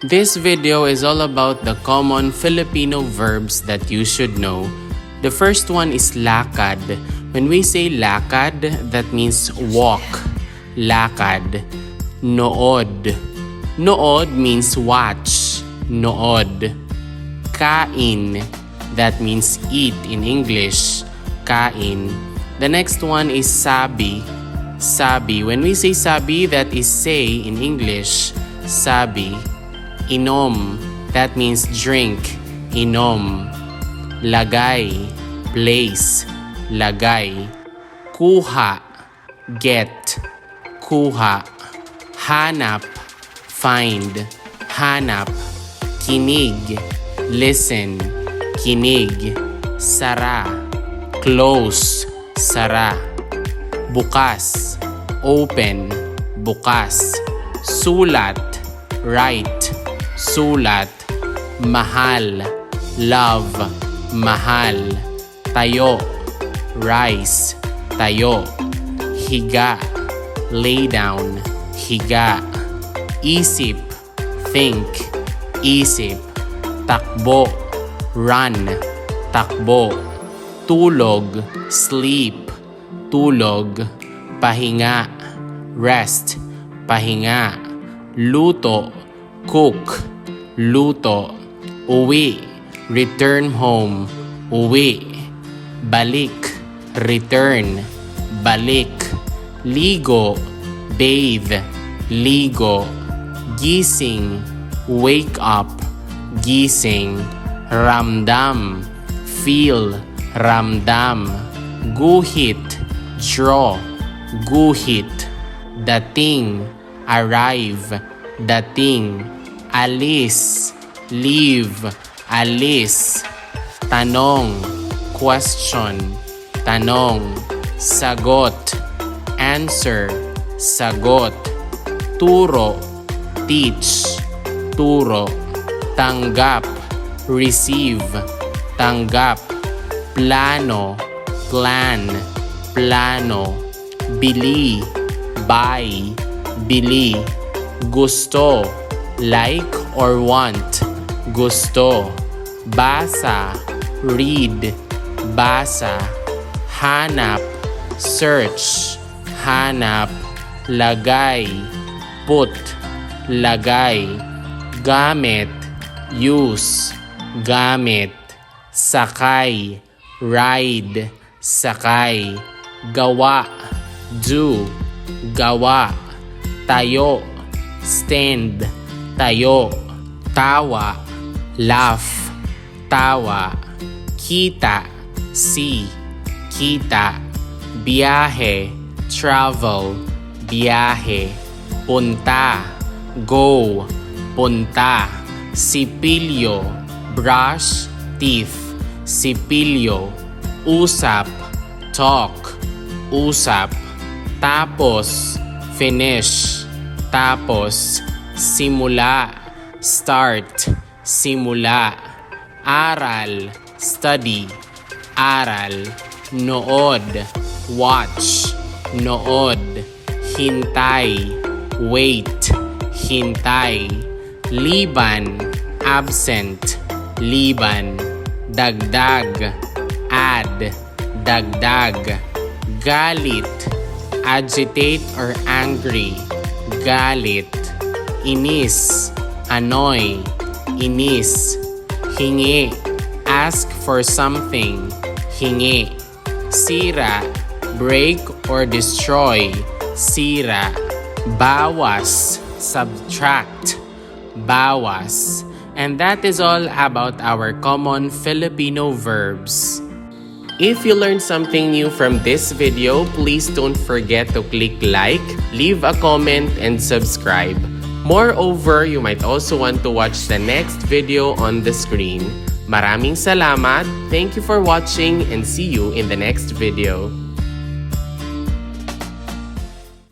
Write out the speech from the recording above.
This video is all about the common Filipino verbs that you should know. The first one is lakad. When we say lakad, that means walk. Lakad. Nood. Nood means watch. Nood. Kain. That means eat in English. Kain. The next one is sabi. Sabi. When we say sabi, that is say in English. Sabi. Inom. That means drink. Inom. Lagay. Place. Lagay. Kuha. Get. Kuha. Hanap. Find. Hanap. Kinig. Listen. Kinig. Sara. Close. Sara. Bukas. Open. Bukas. Sulat. Write. Sulat. Mahal. Love. Mahal. Tayo. Rice. Tayo. Higa. Lay down. Higa. Isip. Think. Isip. Takbo. Run. Takbo. Tulog. Sleep. Tulog. Pahinga. Rest. Pahinga. Luto. Cook. Luto. Uwi. Return home. Uwi. Balik. Return. Balik. Ligo. Bathe. Ligo. Gising. Wake up. Gising. Ramdam. Feel. Ramdam. Guhit. Draw. Guhit. Dating. Arrive. Dating. Alis. Leave. Alis. Tanong. Question. Tanong. Sagot. Answer. Sagot. Turo. Teach. Turo. Tanggap. Receive. Tanggap. Plano. Plan. Plano. Bili. Buy. Bili. Gusto. Like or want. Gusto. Basa. Read. Basa. Hanap. Search. Hanap. Lagay. Put. Lagay. Gamit. Use. Gamit. Sakay. Ride. Sakay. Gawa. Do. Gawa. Tayo. Stand. Tayo. Tawa. Laugh. Tawa. Kita. See. Kita. Byahe. Travel. Byahe. Punta. Go. Punta. Sipilyo. Brush. Teeth. Sipilyo. Usap. Talk. Usap. Tapos. Finish. Tapos. Simula. Start. Simula. Aral. Study. Aral. Nood. Watch. Nood. Hintay. Wait. Hintay. Liban. Absent. Liban. Dagdag. Add. Dagdag. Galit. Agitate or angry. Galit. Inis. Annoy. Inis. Hingi. Ask for something. Hingi. Sira. Break or destroy. Sira. Bawas. Subtract. Bawas. And that is all about our common Filipino verbs. If you learned something new from this video, please don't forget to click like, leave a comment, and subscribe. Moreover, you might also want to watch the next video on the screen. Maraming salamat, thank you for watching, and see you in the next video.